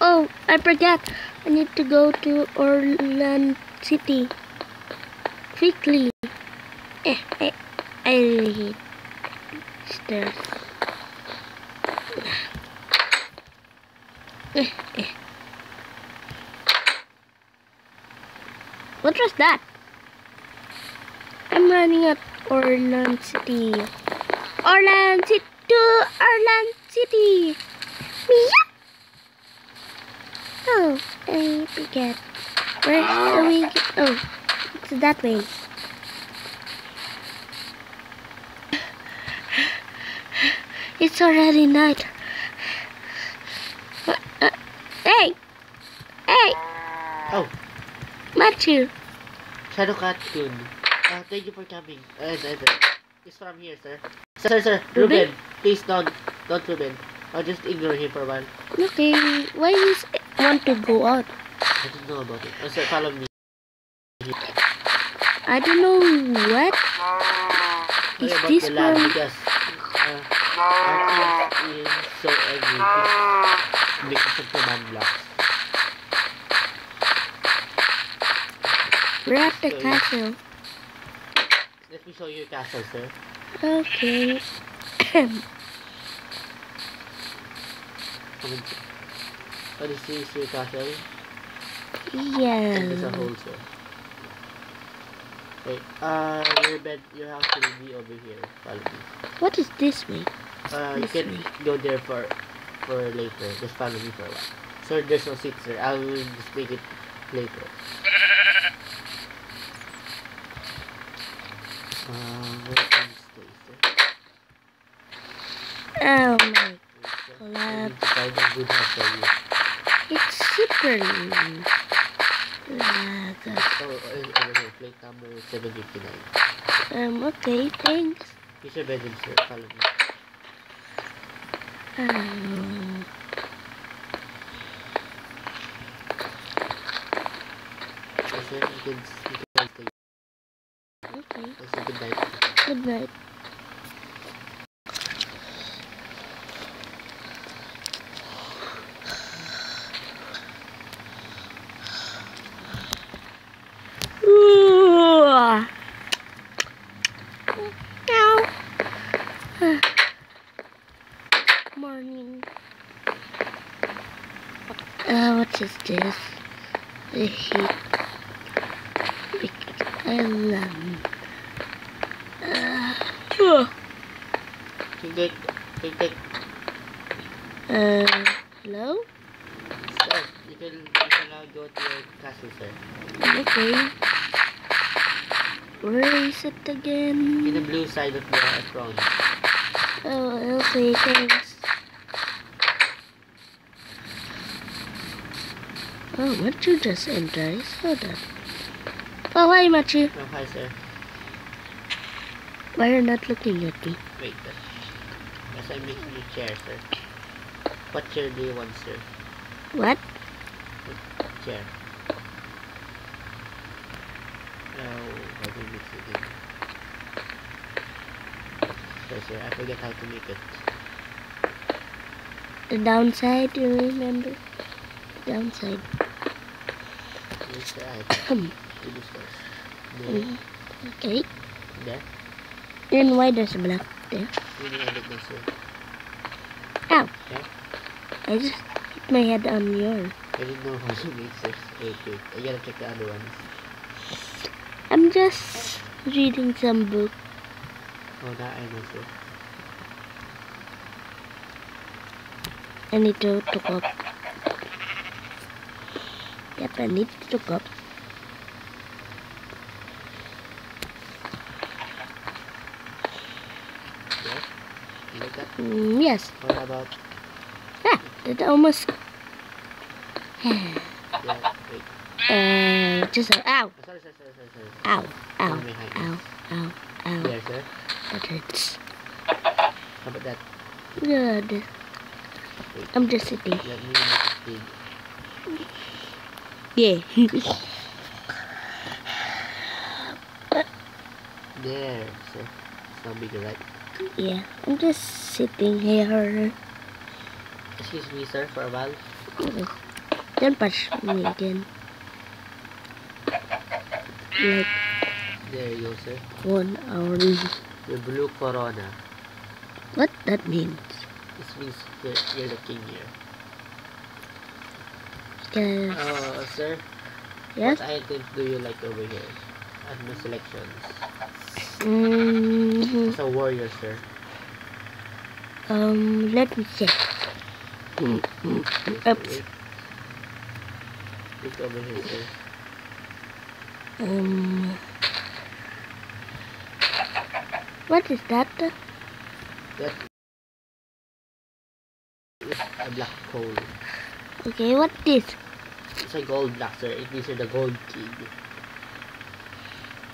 Oh, I forgot. I need to go to Orland City quickly. I hate stairs. What was that? I'm running at Orland City. Orland City to Orland City. Meow. Oh, I forget. Where's the way? Oh, it's that way. It's already night. Hey! Hey! Oh, Matthew! Shadow Cat Kun. Thank you for coming. It's from here, sir. Sir, Ruben, please don't Ruben. I'll just ignore him for a while. Okay, why does he want to go out? I don't know about it. Sir, follow me. I don't know what. Is Sorry about this the lag from... because our team is so angry. It's because of command blocks. We're at the castle. Let me show you your castle, sir. Okay. What is this, your castle? Yeah. There's a hole, sir. Wait, your bed, your house will be over here. Follow me. What is this way? You can go there for later. Just follow me for a while. Sir, there's no seat, sir. I will just make it later. Where can you stay, sir? Oh my I god. need to find a good house for you. It's super lag. Oh, over here, plate number 759. Okay, thanks. Here's your bedroom, sir. Follow me. Yes, sir, you can stay. Okay. Yes, sir, good night. Good night. Morning. What is this? The heat. Island. Take. Hello? Sir, you can now go to your castle, sir. Okay. Where is it again? In the blue side of the front. Oh, okay, thanks. Oh, Matthew just entered. I saw that. Oh, hi, Matthew. Oh, hi, sir. Why are you not looking at me? Wait, yes, I'm making a chair, sir. What chair do you want, sir? What? What chair? Oh, I didn't mix it in. Sorry, sir, I forget how to make it. The downside, you remember? The downside. Yes, sir, I have to do this first. There. Okay. There. Then why there's a block there? You need it, sir. Ow! There. I just hit my head on yours. I didn't know how to make this. Wait. I gotta check the other ones. I'm just reading some book. Oh, that I know, sir. I need to look up. Yep, I need to look up. Yes? You like that? Yes. What about... Ah, that almost... Yeah, wait. Just ow. Sorry. Ow. Ow. One behind Ow. us. Ow. Ow. There, sir. That hurts. How about that? Good. Wait. I'm just sitting. Let me make it big. Yeah. There, sir. It's not bigger, right? Yeah. I'm just sitting here. Excuse me, sir, for a while. Don't punch me again. Like There you go, sir. 1 hour. The blue corona. What that means? This means you're the king here. Because Sir, yes. what items do you like over here? At my selections. As a warrior, sir. Let me check. Oops. Look over here, sir. What is that? That is a black hole. Okay, what is? It's a gold black, sir. It means you're the gold king.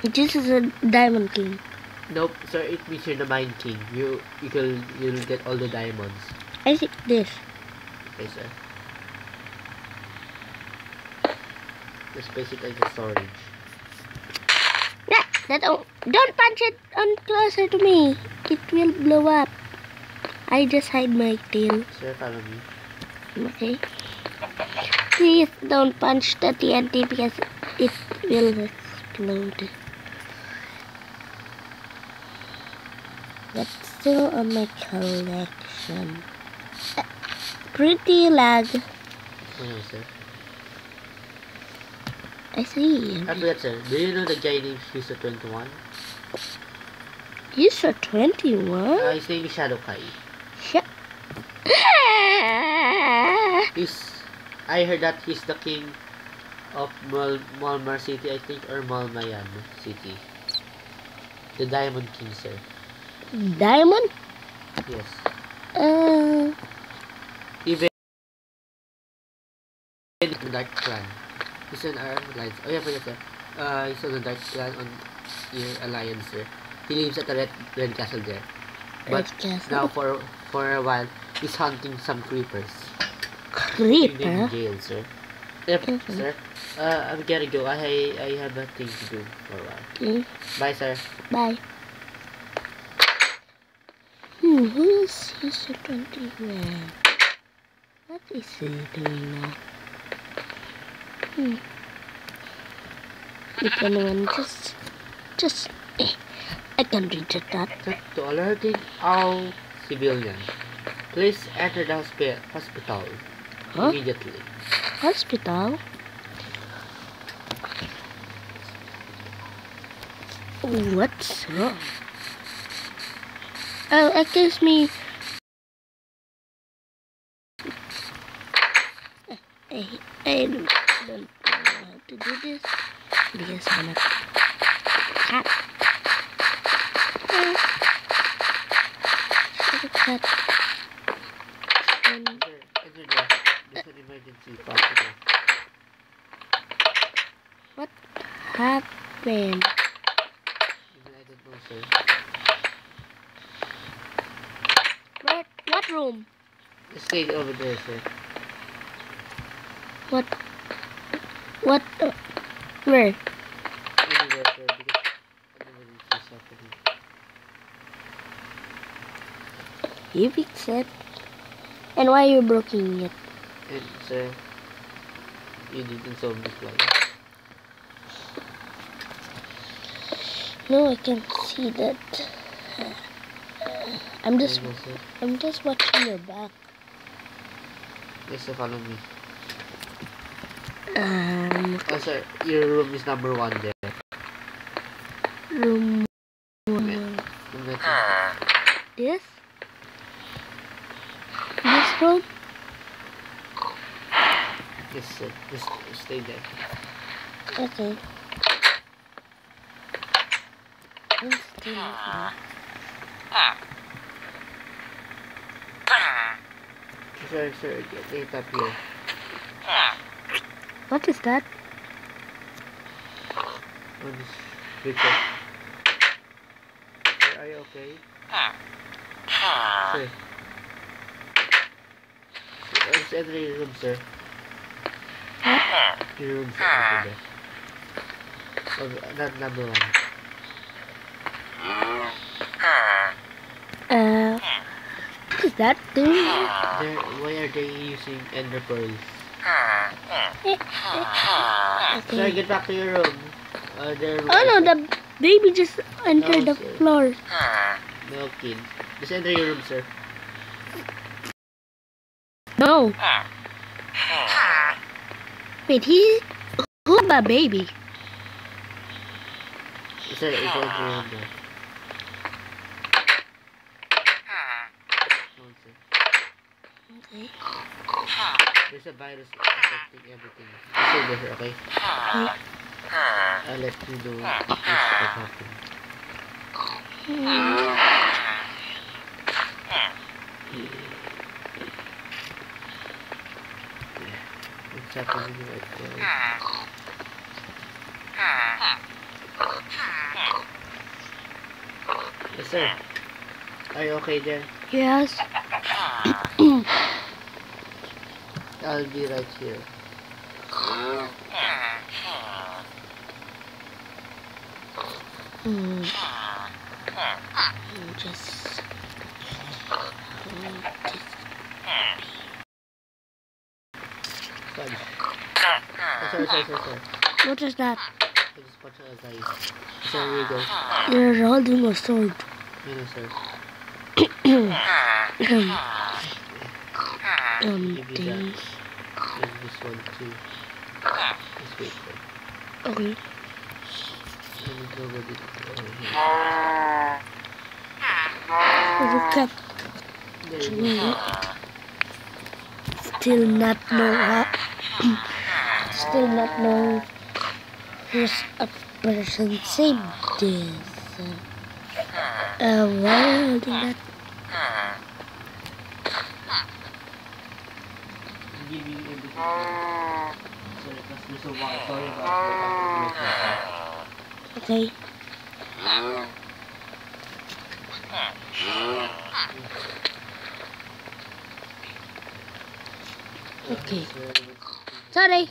This is a diamond king. Nope, sir. It means you're the mine king. You'll get all the diamonds. I see this. Okay, sir. It's basically the storage. Yeah, don't punch it on closer to me. It will blow up. I just hide my tail. Sir, follow me. Okay. Please don't punch the TNT because it will explode. That's still on my collection. Pretty lag. Oh, no, sir. I see. After that, sir, do you know the guy named Fuser 21? He's a 21? His name is Shadow Kai. I heard that he's the king of Malmar City, I think, or Malmayan City. The Diamond King, sir. Diamond? Yes. Even the Dark Clan. He's an alliance. Oh yeah, forget sir. He's on the Dark Clan on your alliance, sir. He lives at the Red Castle there. But now for a while, he's hunting some creepers. Creeper? In jail, sir. Yep, sir. I'm gotta go. I have a thing to do for a while. Bye, sir. Bye. Who's User 21? What is he doing now? You can just I can read that. To alerting all civilians, please enter the hospital immediately. Hospital? What's wrong? Oh, excuse me. I don't know how to do this because I'm a cat. Cat. There's an emergency possible. What happened? Even I don't know, sir. What room? Just stay over there, sir. What? Where? Anywhere, sir, because an emergency is happening. You fix it. And why are you breaking it? And, sir, you didn't solve this one. No, I can't see that. I'm just watching your back. Yes, sir, follow me. Oh, sir, your room is number 1 there. Room 1. This? This room? Yes, sir. Just stay there. Okay. Don't stay with me. Sir, get up here. What is that? On this picture. Sir, are you okay? Sir. Just enter your room, sir. Your room, sir. Over there. Oh, not number 1. What is that doing? Why are they using ender pearls? Sir, Okay. get back to your room. There Oh no, the baby just entered the No, sir. floor. No, kid. Just enter your room, sir. No. Wait, who's the baby? Sir, enter your room now. No, sir. Okay. There's a virus affecting everything. Stay there, okay? Okay. I'll let you know what happened. What's happening right now? Yes, sir. Are you okay there? Yes. I'll be right here. Just Fudge. Oh, sorry. what is that? I just punched a guy. Sir, here you go. You're holding a sword. You know, sir. Give you Thing. that. And this one too. Just wait for it. Okay. Let me go with it. Look at There you me. go. Still not know how. Still not know who's a person saved this. Why are you holding that? Give you everything. Sorry, because there's a water. Sorry about that. Okay. Okay. Sorry.